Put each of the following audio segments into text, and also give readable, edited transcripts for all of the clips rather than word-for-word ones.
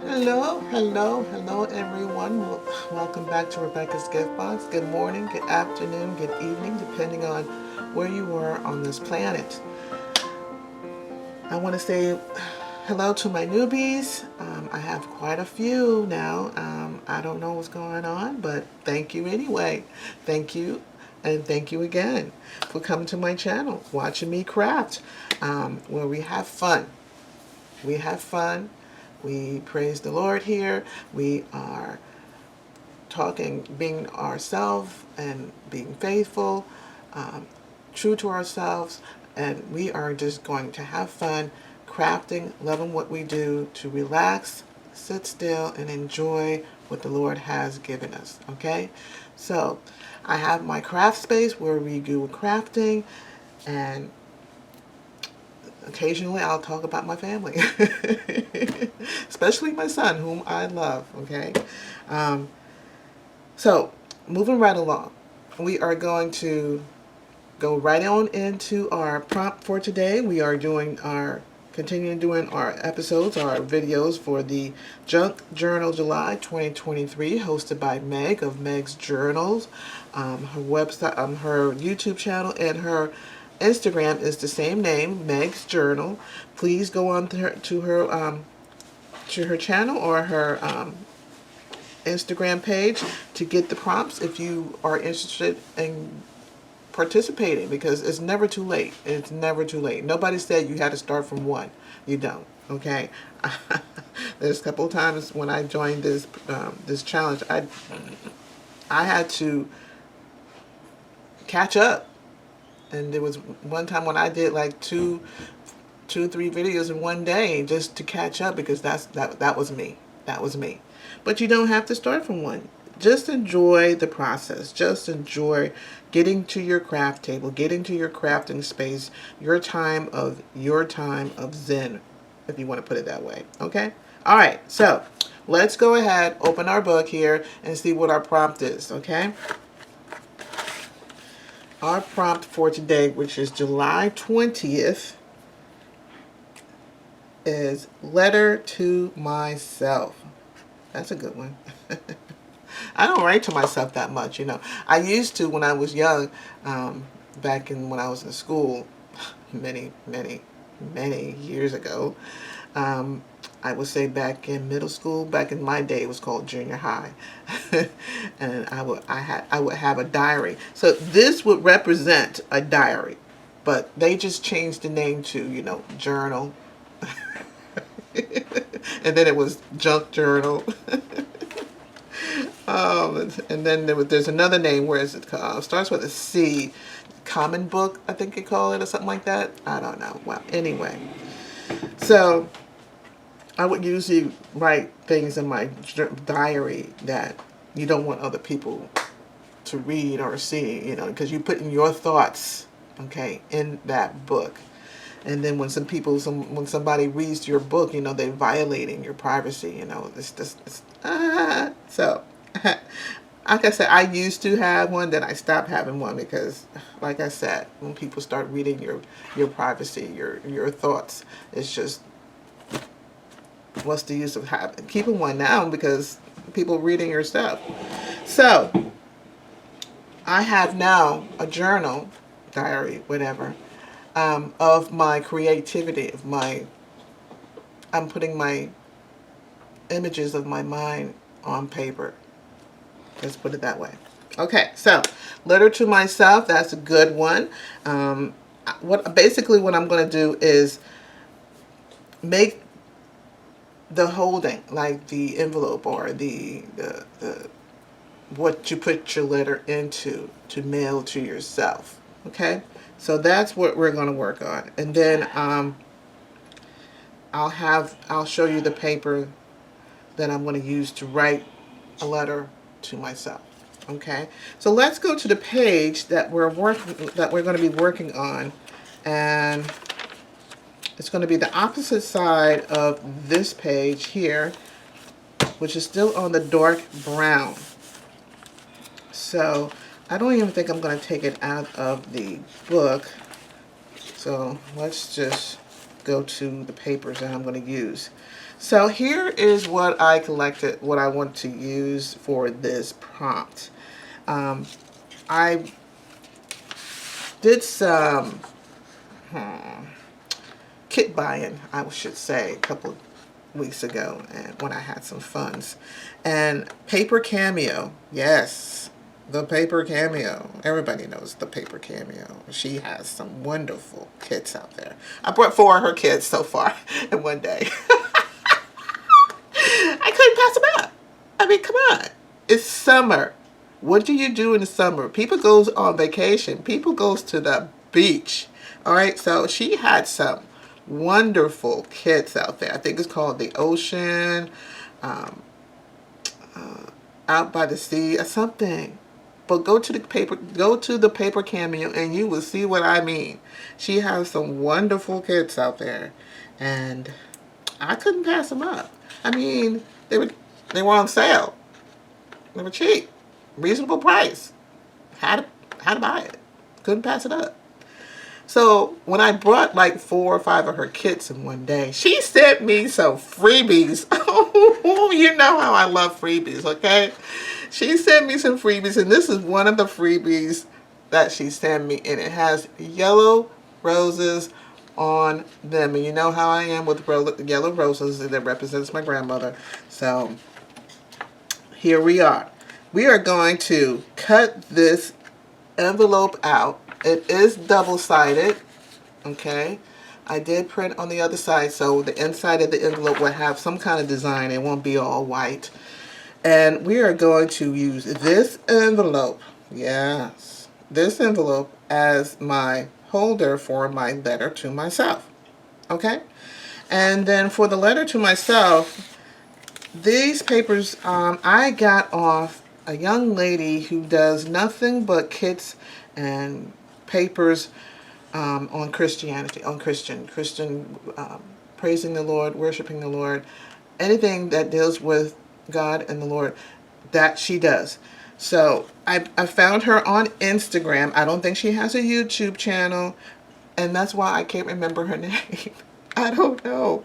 Hello, hello, hello, everyone. Welcome back to Rebecca's Gift Box. Good morning, good afternoon, good evening, depending on where you are on this planet. I want to say hello to my newbies. I have quite a few now. I don't know what's going on, but thank you anyway. Thank you, and thank you again for coming to my channel, watching me craft, where we have fun. We have fun. We praise the Lord here. We are talking, being ourselves and being faithful, true to ourselves, and we are just going to have fun crafting, loving what we do, to relax, sit still, and enjoy what the Lord has given us. Okay? So, I have my craft space where we do crafting, and occasionally I'll talk about my family, especially my son, whom I love. Okay, so moving right along, we are going to go right on into our prompt for today. We are continuing doing our episodes, our videos for the Junk Journal July 2023, hosted by Meg of Megs Journals. Her website, her YouTube channel, and her Instagram is the same name, Megs Journal. Please go on to her channel or her Instagram page to get the prompts if you are interested in participating, because it's never too late. It's never too late. Nobody said you had to start from one. You don't. Okay. There's a couple of times when I joined this challenge, I had to catch up, and there was one time when I did like two, 3 videos in one day just to catch up, because that was me. That was me. But you don't have to start from one. Just enjoy the process. Just enjoy getting to your craft table, getting to your crafting space, your time of zen, if you want to put it that way. Okay? All right. So, let's go ahead, open our book here, and see what our prompt is. Okay? Our prompt for today, which is July 20th, is Letter to Myself. That's a good one. I don't write to myself that much, you know. I used to when I was young, back when I was in school, many, many, many years ago. I would say back in middle school, back in my day, it was called junior high, and I would have a diary. So this would represent a diary, but they just changed the name to, journal, and then it was junk journal. And then there's another name where it starts with a C, common book, I think you call it, or something like that. I don't know. Well, anyway, so I would usually write things in my diary that you don't want other people to read or see, because you put in your thoughts, okay, in that book. And then when when somebody reads your book, they're violating your privacy. So, like I said, I used to have one, then I stopped having one because, like I said, when people start reading your privacy, your thoughts, it's just, what's the use of keeping one now, because people reading your stuff. So, I have now a journal, diary, whatever, of my creativity, I'm putting my images of my mind on paper. Let's put it that way. Okay, so Letter to Myself, that's a good one. What I'm going to do is make the holding, like the envelope or the what you put your letter into to mail to yourself. Okay, so that's what we're going to work on, and then I'll show you the paper that I'm going to use to write a letter to myself. Okay, so let's go to the page that we're going to be working on, and it's going to be the opposite side of this page here, which is still on the dark brown. So I don't even think I'm going to take it out of the book. So let's just go to the papers that I'm going to use. So here is what I collected, what I want to use for this prompt. I did some kit buying, I should say, a couple weeks ago, and when I had some funds. And paper Cameo, yes, the paper Cameo. Everybody knows the paper Cameo. She has some wonderful kits out there. I brought 4 of her kits so far in one day. I couldn't pass them up. I mean, come on. It's summer. What do you do in the summer? People goes on vacation. People goes to the beach. All right, so she had some wonderful kits out there. I think it's called the Ocean, Out by the Sea, or something. But go to the paper Cameo, and you will see what I mean. She has some wonderful kits out there, and I couldn't pass them up. I mean, they were on sale. They were cheap, reasonable price. Had to buy it. Couldn't pass it up. So when I brought like 4 or 5 of her kits in one day, she sent me some freebies. Oh, you know how I love freebies, okay? She sent me some freebies, and this is one of the freebies that she sent me, and it has yellow roses on them. And you know how I am with yellow roses, that represents my grandmother. So here we are. We are going to cut this envelope out. It is double-sided, okay? I did print on the other side, so the inside of the envelope will have some kind of design. It won't be all white. And we are going to use this envelope, yes, this envelope as my holder for my letter to myself, okay? And then for the letter to myself, these papers I got off a young lady who does nothing but kits and papers on Christianity, on Christian, praising the Lord, worshiping the Lord, anything that deals with God and the Lord, that she does. So I found her on Instagram. I don't think she has a YouTube channel, and that's why I can't remember her name. I don't know.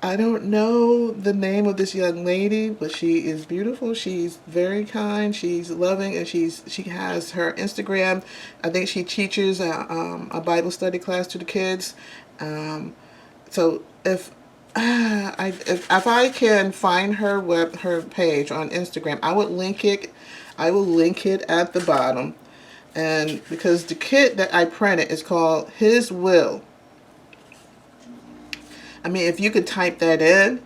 I don't know the name of this young lady, but she is beautiful. She's very kind. She's loving, and she has her Instagram. I think she teaches a Bible study class to the kids. So if I can find her page on Instagram, I would link it. I will link it at the bottom, and because the kit that I printed is called His Will. I mean, if you could type that in,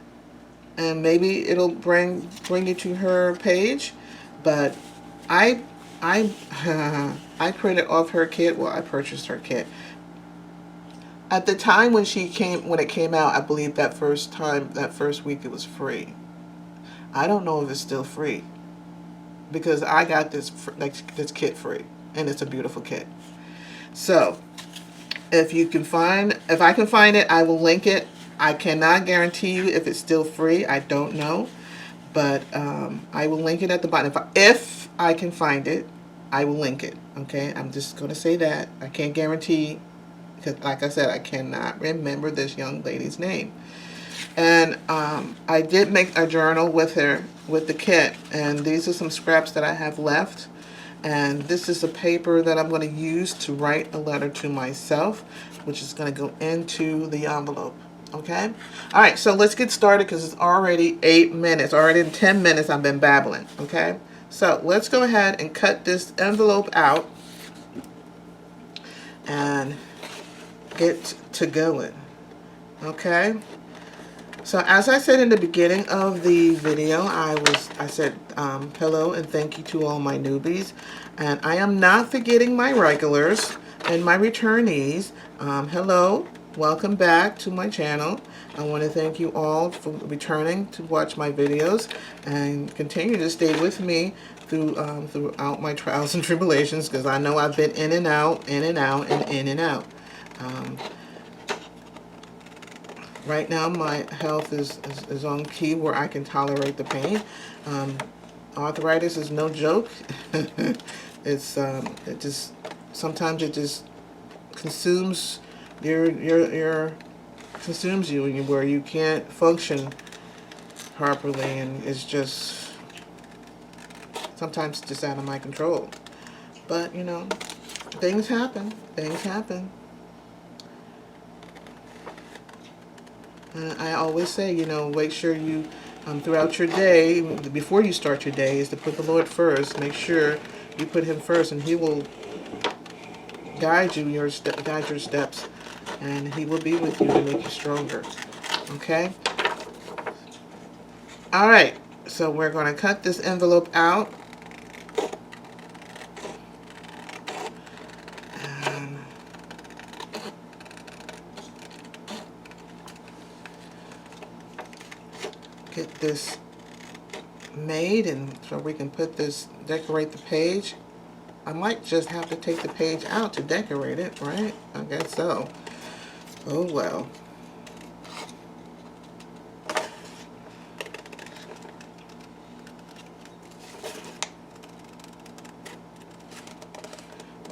and maybe it'll bring you to her page. But I printed off her kit. Well, I purchased her kit. At the time when it came out, I believe that first week it was free. I don't know if it's still free, because I got this kit free, and it's a beautiful kit. So if I can find it, I will link it. I cannot guarantee you if it's still free. I don't know, but I will link it at the bottom. If I can find it, I will link it. Okay, I'm just going to say that. I can't guarantee, because like I said, I cannot remember this young lady's name. And I did make a journal with her, with the kit, and these are some scraps that I have left. And this is a paper that I'm going to use to write a letter to myself, which is going to go into the envelope. Okay? All right, so let's get started, because it's already 8 minutes. Already in 10 minutes I've been babbling. Okay? So let's go ahead and cut this envelope out and get to going. Okay? So as I said in the beginning of the video, I said hello and thank you to all my newbies. And I am not forgetting my regulars and my returnees. Hello, welcome back to my channel. I want to thank you all for returning to watch my videos and continue to stay with me throughout my trials and tribulations, because I know I've been in and out, in and out, and in and out. Right now, my health is on key where I can tolerate the pain. Arthritis is no joke. Sometimes it just consumes your consumes you, and where you can't function properly, and it's just sometimes just out of my control. But you know, things happen. Things happen. I always say, you know, make sure you throughout your day, before you start your day, is to put the Lord first. Make sure you put Him first, and He will guide you guide your steps, and He will be with you to make you stronger. Okay. All right. So we're going to cut this envelope out. And get this made, and so we can put this, decorate the page. I might just have to take the page out to decorate it, right? I guess so. Oh well.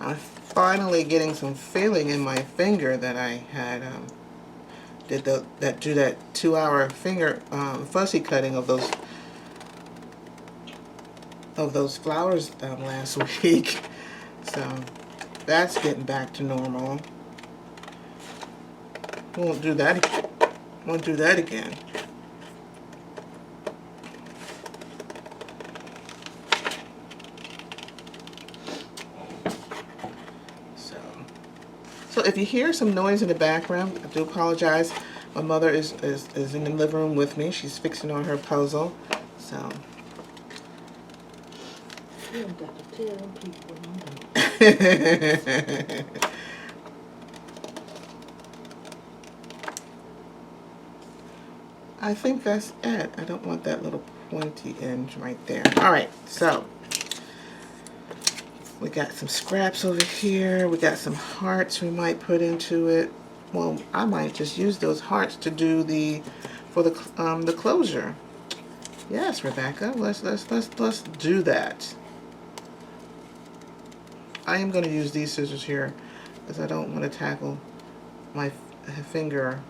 I'm finally getting some feeling in my finger that I had do that 2-hour finger fussy cutting of those flowers last week. So that's getting back to normal. Won't do that. Won't do that again. So if you hear some noise in the background, I do apologize. My mother is in the living room with me. She's fixing on her puzzle. So. You don't got to tell people. I think that's it. I don't want that little pointy end right there. All right, so we got some scraps over here. We got some hearts we might put into it. Well, I might just use those hearts to do the closure. Yes, Rebecca. Let's do that. I am going to use these scissors here because I don't want to tackle my finger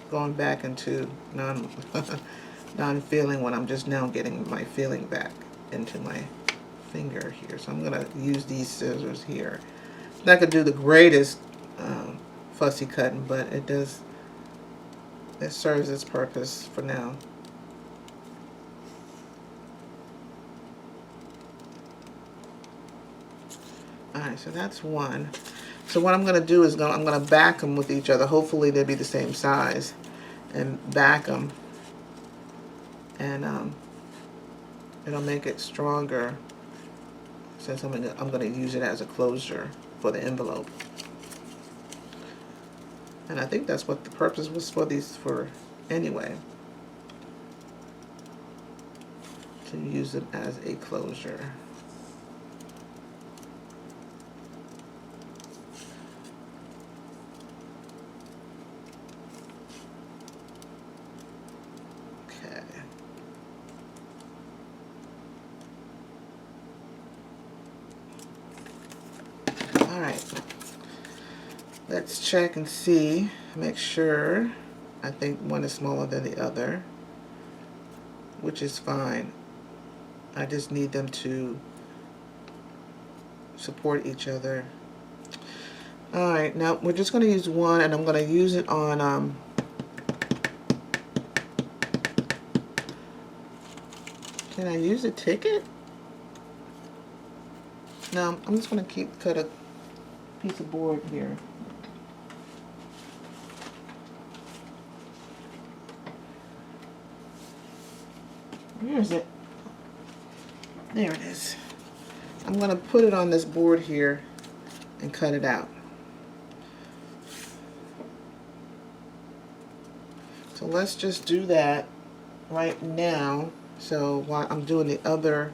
going back into non-feeling when I'm just now getting my feeling back into my finger here. So I'm going to use these scissors here. Not going to do the greatest fussy cutting, but it serves its purpose for now. Alright, so that's one. So what I'm going to do is I'm going to back them with each other. Hopefully they'll be the same size. And back them. And it'll make it stronger since I'm going to use it as a closure for the envelope. And I think that's what the purpose was for anyway. To use them as a closure. Alright, let's check and see, make sure. I think one is smaller than the other, which is fine. I just need them to support each other. Alright, now we're just going to use one, and I'm going to use it on can I use a ticket? No, I'm just going to cut a piece of board here. Where is it? There it is. I'm going to put it on this board here and cut it out. So let's just do that right now. So while I'm doing the other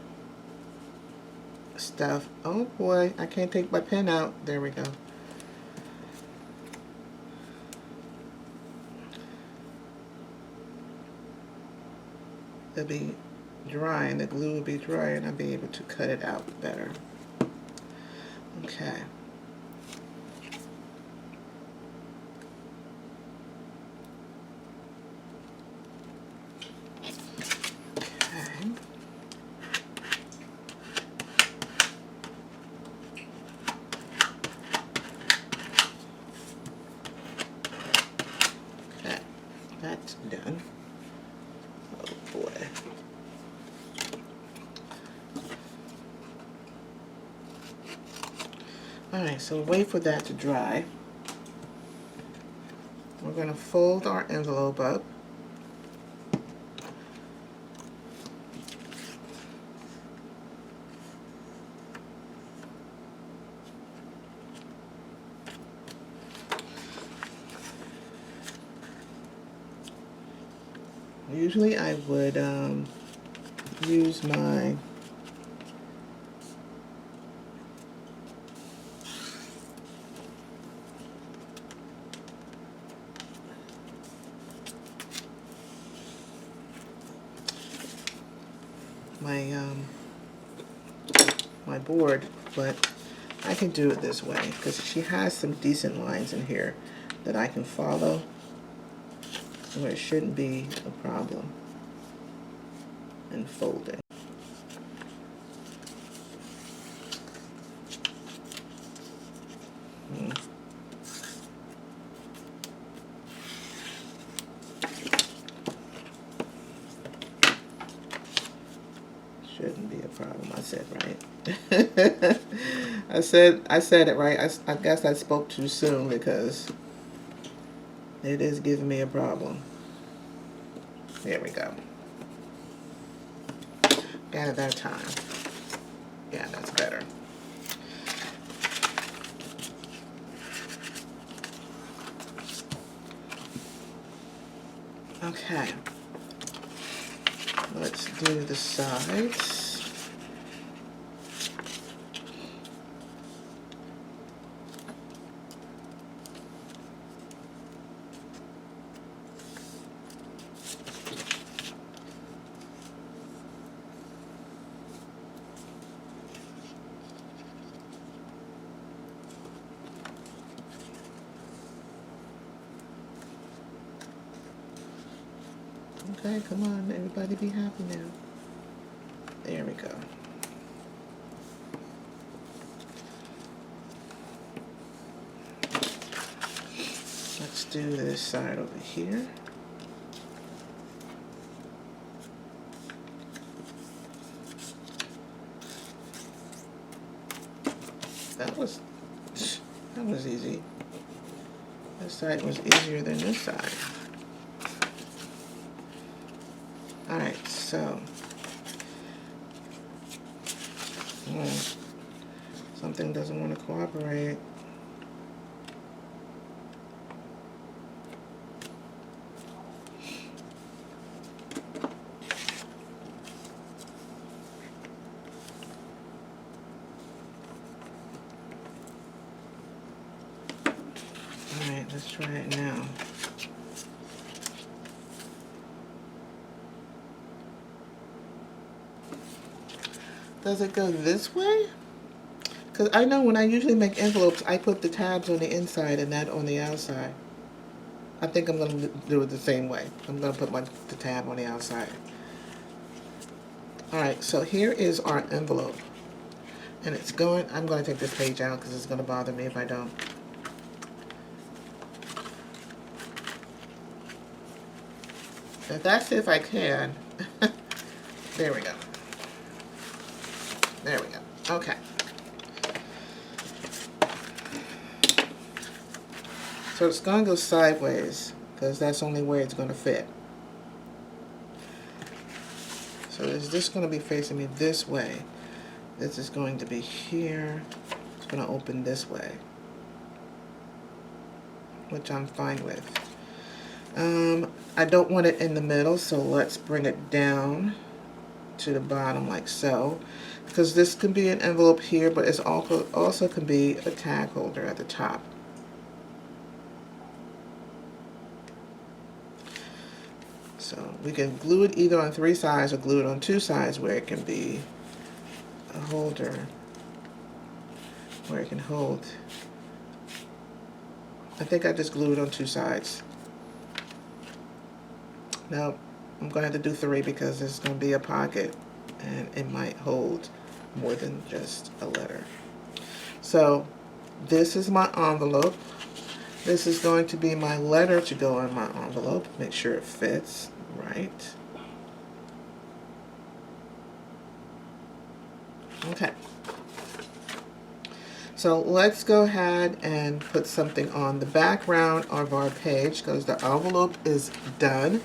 stuff. Oh boy, I can't take my pen out. There we go. It'll be dry, and the glue will be dry, and I'll be able to cut it out better. Okay. that done. Oh boy. Alright, so wait for that to dry. We're going to fold our envelope up. Usually I would use my my board, but I can do it this way because she has some decent lines in here that I can follow, where it shouldn't be a problem in folding. Shouldn't be a problem. I said right. I said it right. I guess I spoke too soon because it is giving me a problem. There we go. Got it that time. Yeah, that's better. Okay. Let's do the sides. Okay, come on, everybody be happy now. There we go. Let's do this side over here. That was easy. This side was easier than this side. Alright, so something doesn't want to cooperate. Alright, let's try it now. Does it go this way? Because I know when I usually make envelopes, I put the tabs on the inside and that on the outside. I think I'm going to do it the same way. I'm going to put the tab on the outside. Alright, so here is our envelope. And it's going, I'm going to take this page out because it's going to bother me if I don't. If that's if I can. There we go. There we go. Okay. So it's going to go sideways because that's the only way it's going to fit. So is this going to be facing me this way? This is going to be here. It's going to open this way, which I'm fine with. I don't want it in the middle, so let's bring it down to the bottom like so. Because this can be an envelope here, but it's also can be a tag holder at the top. So we can glue it either on 3 sides or glue it on 2 sides where it can be a holder, where it can hold. I think I just glued it on 2 sides. Now I'm going to have to do 3 because there's going to be a pocket and it might hold more than just a letter. So this is my envelope. This is going to be my letter to go in my envelope. Make sure it fits right. Okay. So let's go ahead and put something on the background of our page because the envelope is done.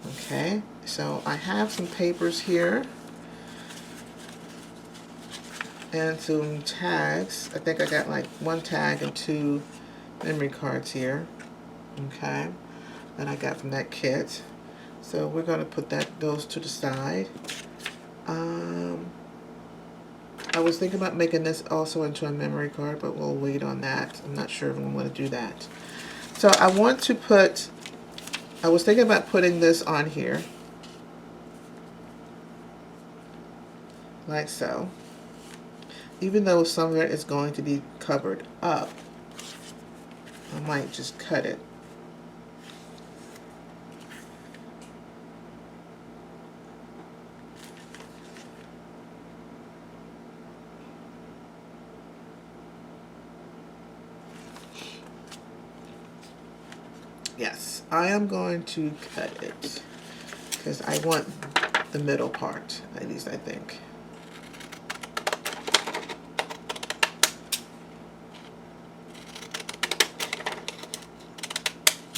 Okay, so I have some papers here and some tags. I think I got like one tag and 2 memory cards here. Okay, that I got from that kit. So we're going to put those to the side. I was thinking about making this also into a memory card, but we'll wait on that. I'm not sure if I'm going to do that. So I want to put, I was thinking about putting this on here, like so. Even though some of it is going to be covered up, I might just cut it. Yes, I am going to cut it because I want the middle part, at least I think.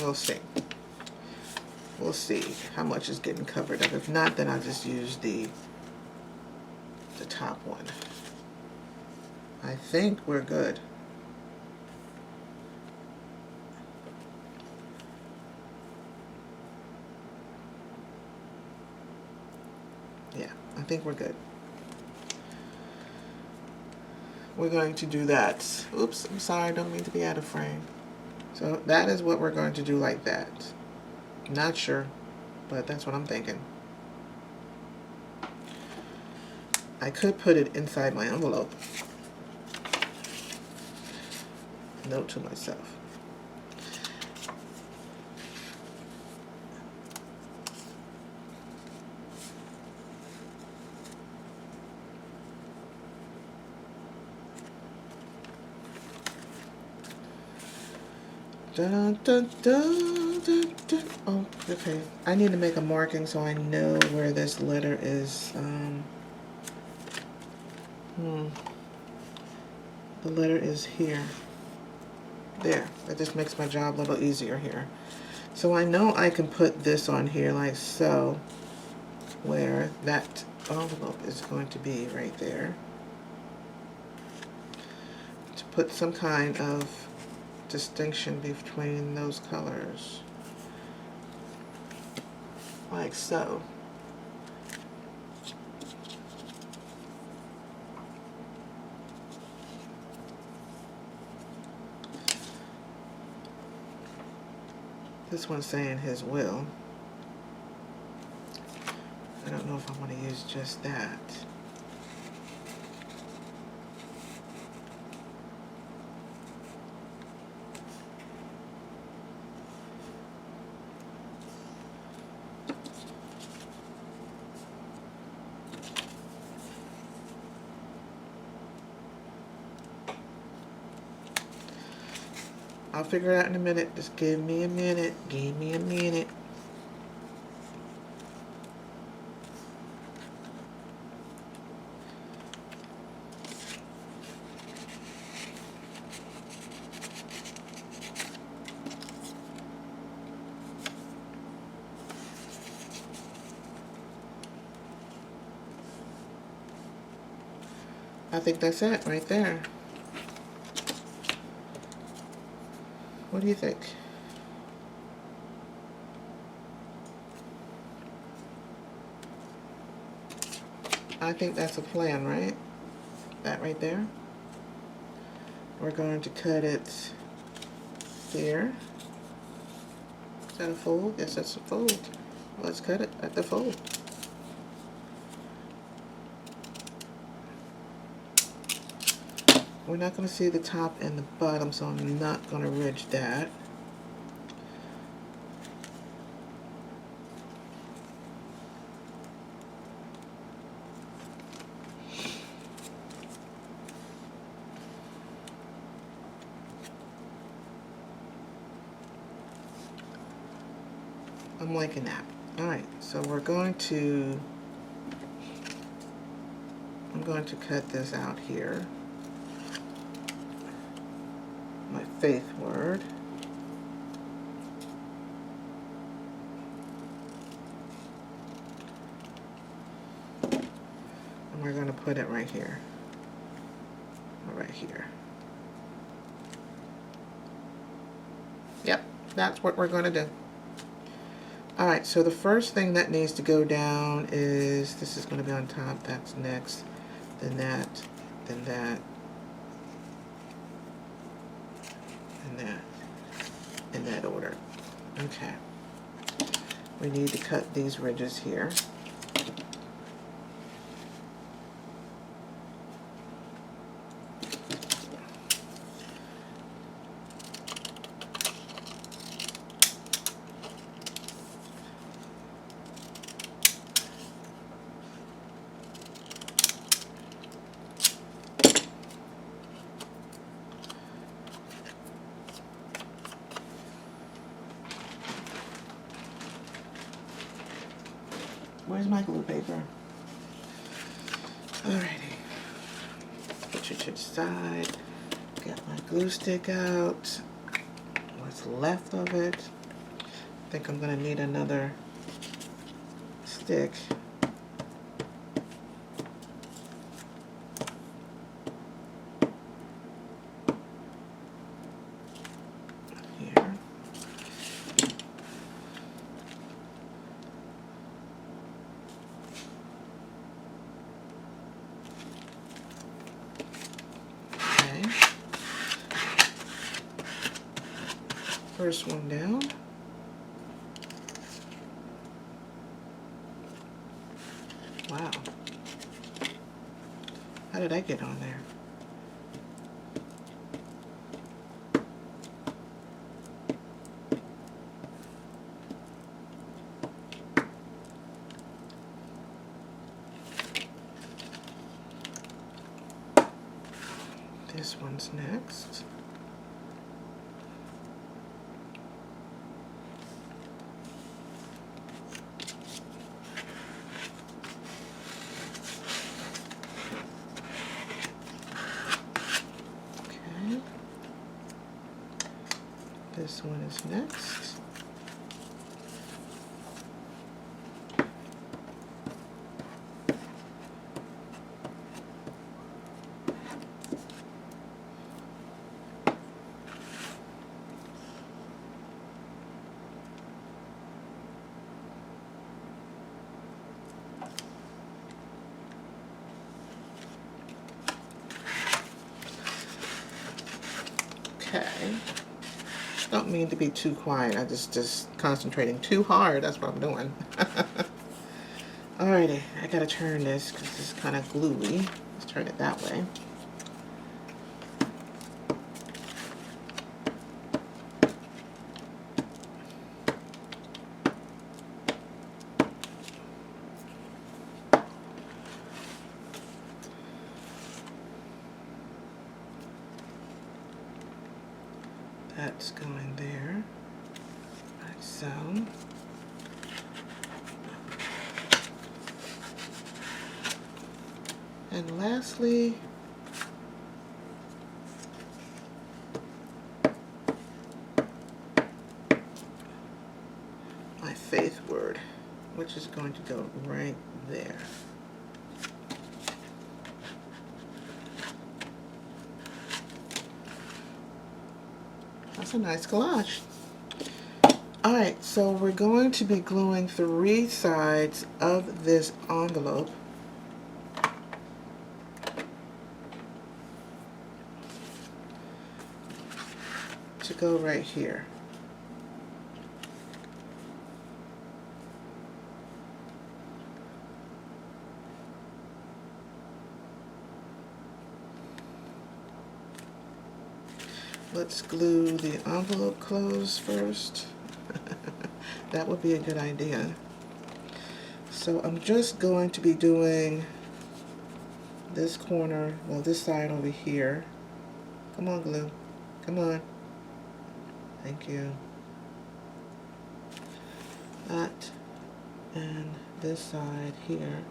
We'll see. We'll see how much is getting covered up. If not, then I'll just use the top one. I think we're good. Yeah, I think we're good. We're going to do that. Oops, I'm sorry, I don't mean to be out of frame. So that is what we're going to do like that. Not sure, but that's what I'm thinking. I could put it inside my envelope. Note to myself. Dun, dun, dun, dun, dun. Oh, okay. I need to make a marking so I know where this letter is. The letter is here. There. That just makes my job a little easier here. So I know I can put this on here like so, where that envelope is going to be right there. To put some kind of distinction between those colors. Like so. This one's saying his will. I don't know if I want to use just that. I'll figure it out in a minute. Just give me a minute. Give me a minute. I think that's it right there. What do you think? I think that's a plan, right? That right there. We're going to cut it here. Is that a fold? Yes, that's a fold. Let's cut it at the fold. We're not going to see the top and the bottom, so I'm not going to ridge that. I'm liking that. Alright, so I'm going to cut this out here. My faith word. And we're going to put it right here. Right here. Yep, that's what we're going to do. Alright, so the first thing that needs to go down is, this is going to be on top, that's next, then that, then that, and that, in that order. Okay. We need to cut these ridges here. Where's my glue paper? Alrighty. Put it to the side. Get my glue stick out. What's left of it. I think I'm gonna need another stick. Here. First one down. Wow. How did I get on there? This one's next. This one is next. Okay. Don't mean to be too quiet. I just concentrating too hard. That's what I'm doing. Alrighty, I gotta turn this because it's kind of gluey. Let's turn it that way. That's going there, like so. And lastly, my faith word, which is going to go right there. That's a nice collage. Alright, so we're going to be gluing 3 sides of this envelope. To go right here. Let's glue the envelope closed first. That would be a good idea. So I'm just going to be doing this corner, well, this side over here. Come on, glue. Come on. Thank you. that and this side here.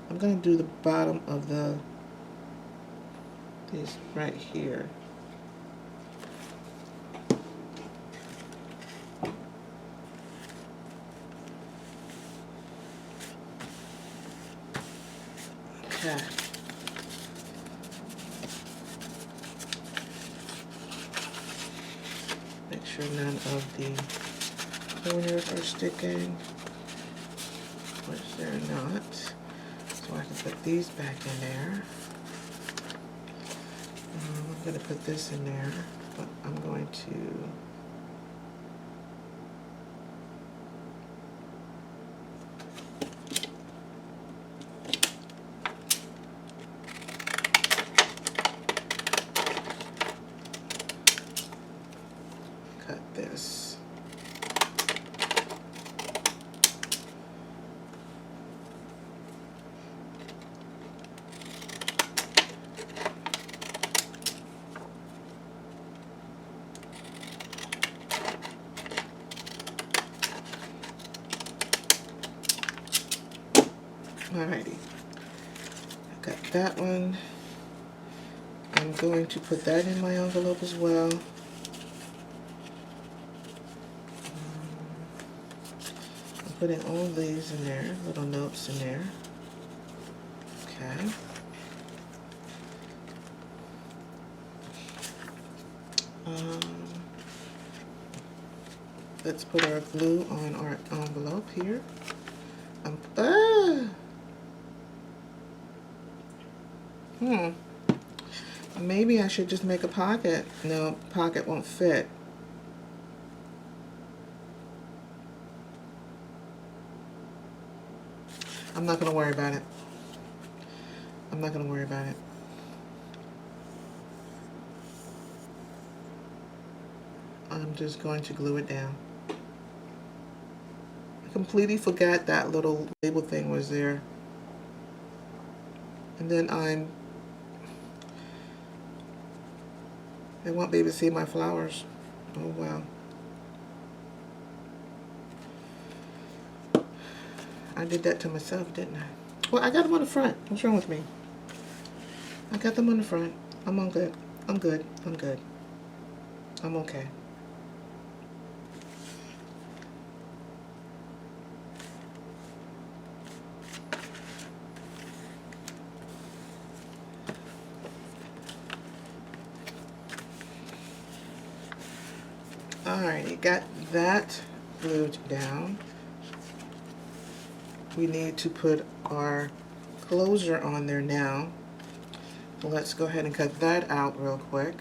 I'm going to do the bottom of these right here. Okay. Make sure none of the corners are sticking, which they're not. So I can put these back in there. I'm going to put this in there, but I'm going to cut this. Alrighty, I got that one. I'm going to put that in my envelope as well. I'm putting all these in there, little notes in there. Okay. Let's put our glue on our envelope here. Maybe I should just make a pocket. No, pocket won't fit. I'm not going to worry about it. I'm not going to worry about it. I'm just going to glue it down. I completely forgot that little label thing was there. And then they won't be able to see my flowers. Oh well. I did that to myself, didn't I? Well, I got them on the front. What's wrong with me? I got them on the front. I'm all good. I'm good. I'm good. I'm okay. Alright, got that glued down. We need to put our closure on there now. So let's go ahead and cut that out real quick.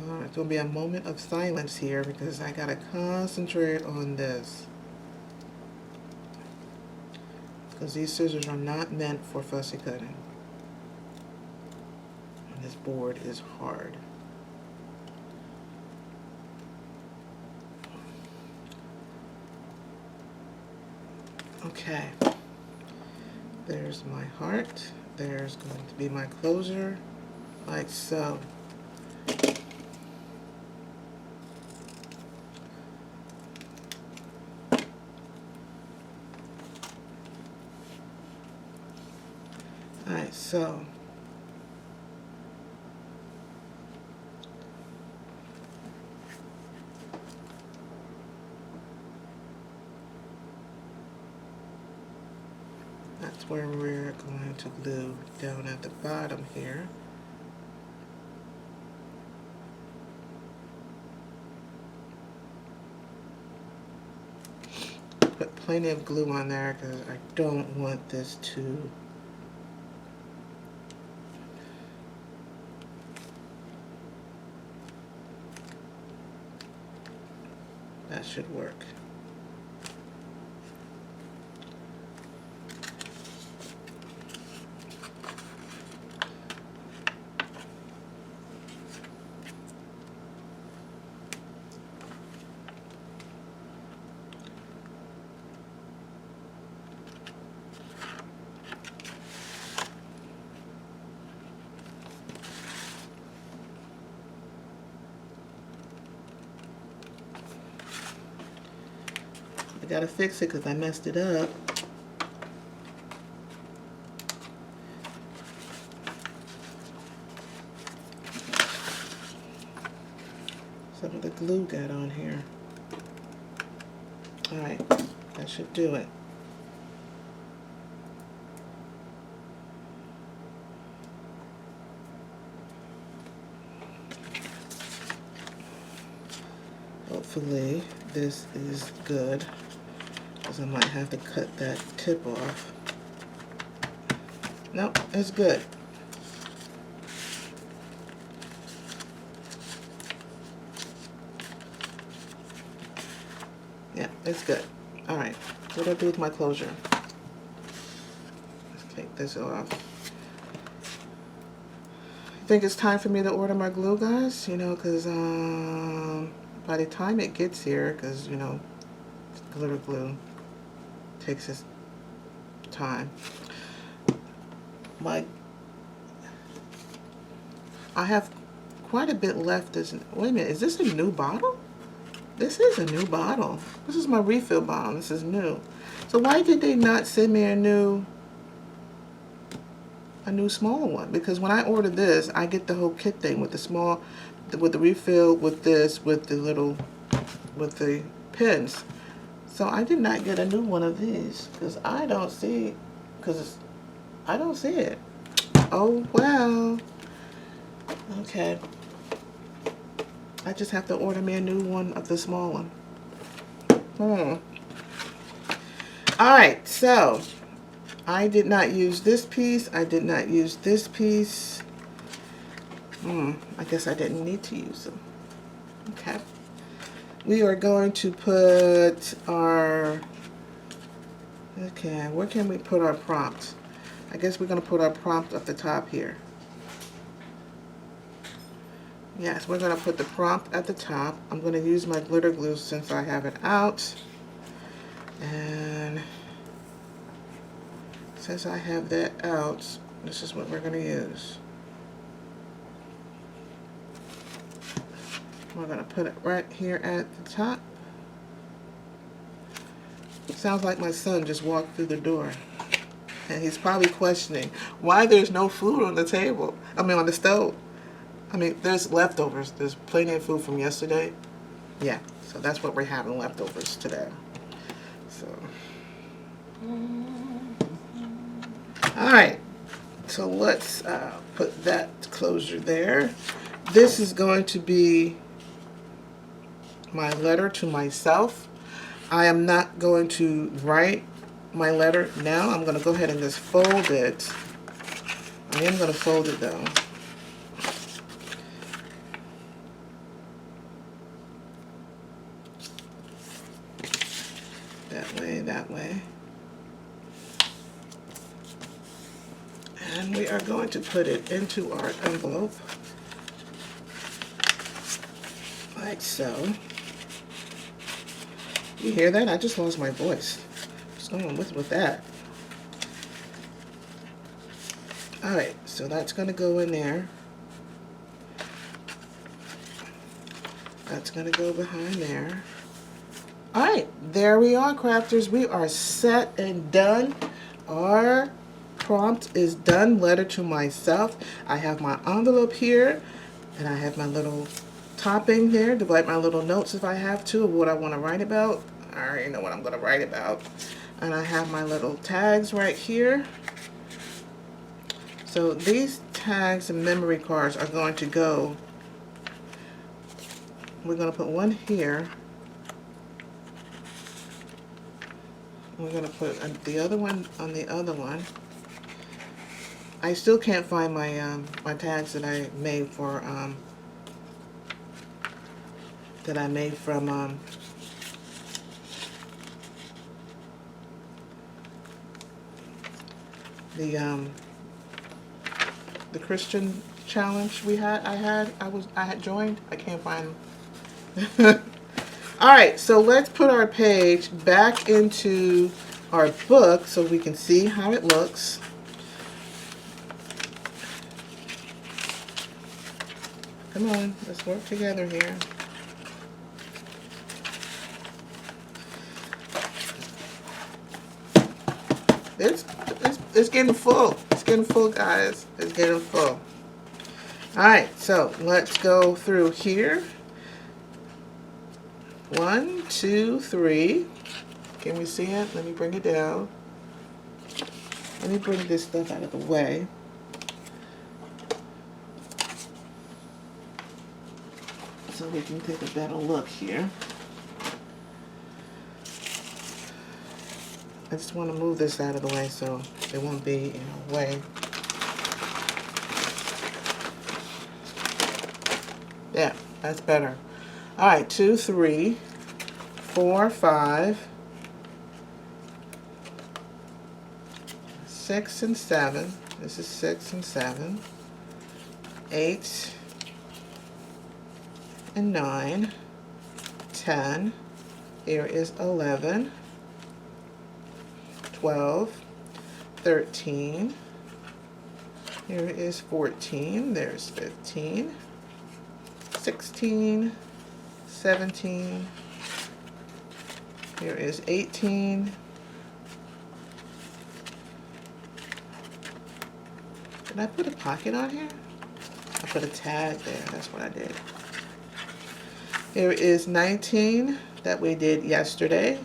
Alright, it's going to be a moment of silence here because I got to concentrate on this. Because these scissors are not meant for fussy cutting. And this board is hard. Okay. There's my heart. There's going to be my closure, like so. Alright, so that's where we're going to glue down at the bottom here. Put plenty of glue on there because I don't want this to that should work. gotta fix it because I messed it up. Some of the glue got on here. Alright, that should do it. Hopefully this is good, because I might have to cut that tip off. Nope, it's good. Yeah, it's good. Alright, what do I do with my closure? Let's take this off. I think it's time for me to order my glue, guys, you know, because by the time it gets here, because, you know, glitter glue takes its time. I have quite a bit left. Wait a minute, is this a new bottle? This is a new bottle. This is my refill bottle. This is new. So why did they not send me a new small one? Because when I order this, I get the whole kit thing with the small, with the refill, with this, with the pins. So I did not get a new one of these because I don't see it. Oh well. Okay. I just have to order me a new one of the small one. Alright, so I did not use this piece. I did not use this piece. I guess I didn't need to use them. Okay. We are going to put our... Okay, where can we put our prompt? I guess we're going to put our prompt at the top here. Yes, we're going to put the prompt at the top. I'm going to use my glitter glue since I have it out. And since I have that out, this is what we're going to use. We're going to put it right here at the top. Sounds like my son just walked through the door. And he's probably questioning why there's no food on the table. I mean, on the stove. I mean, there's leftovers. There's plenty of food from yesterday. Yeah, so that's what we're having, leftovers today. So, alright. So let's put that closure there. This is going to be my letter to myself. I am not going to write my letter now. I'm going to go ahead and just fold it. I am going to fold it though. That way. And we are going to put it into our envelope. Like so. You hear that? I just lost my voice. What's going on with that? Alright, so that's going to go in there. That's going to go behind there. Alright, there we are, crafters. We are set and done. Our prompt is done. Letter to myself. I have my envelope here, and I have my little topping there to write my little notes if I have to of what I want to write about. I already know what I'm going to write about. And I have my little tags right here. So these tags and memory cards are going to go. We're going to put one here. We're going to put the other one on the other one. I still can't find my my tags that I made for from the Christian challenge we had. I had joined. I can't find them. Alright, so let's put our page back into our book so we can see how it looks. Come on, let's work together here. it's getting full. It's getting full, guys. It's getting full. All right, so let's go through here. 1, 2, 3. Can we see it? Let me bring it down. Let me bring this stuff out of the way. So we can take a better look here. I just want to move this out of the way so it won't be in the way. Yeah, that's better. All right, 2, 3, 4, 5, 6 and 7. This is 6 and 7. 8 and 9. 10. Here is 11. 12. 13. Here is 14. There's 15. 16. 17. Here is 18. Did I put a pocket on here? I put a tag there. That's what I did. Here is 19 that we did yesterday.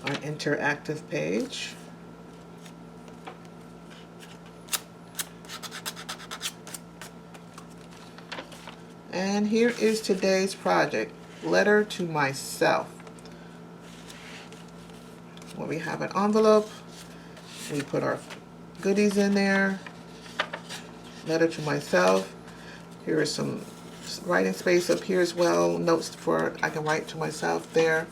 Our interactive page. And here is today's project, letter to myself. Where we have an envelope, we put our goodies in there. Letter to myself. Here is some writing space up here as well. Notes for I can write to myself there.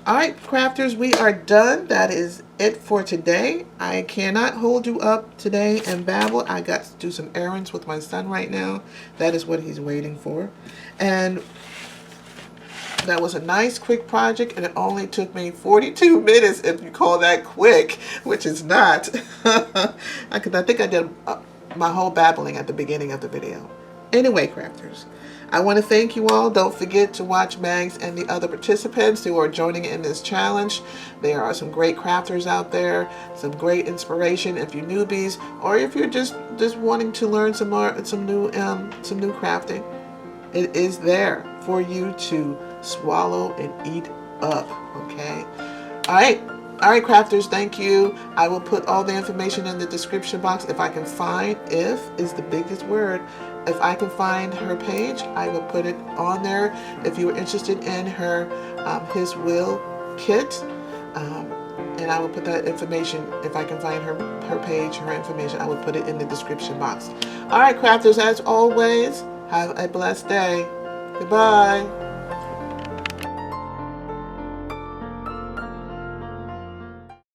All right, crafters, we are done. That is it for today. I cannot hold you up today and babble. I got to do some errands with my son right now. That is what he's waiting for. And that was a nice quick project, and it only took me 42 minutes if you call that quick, which is not. I think I did my whole babbling at the beginning of the video. Anyway, crafters, I want to thank you all. Don't forget to watch Megs and the other participants who are joining in this challenge. There are some great crafters out there, some great inspiration if you're newbies, or if you're just wanting to learn some new crafting. It is there for you to swallow and eat up. Okay. All right, crafters, thank you. I will put all the information in the description box if I can find. If is the biggest word. If I can find her page, I will put it on there. If you are interested in her His Will kit, and I will put that information, if I can find her page, her information, I will put it in the description box. All right, crafters, as always, have a blessed day. Goodbye.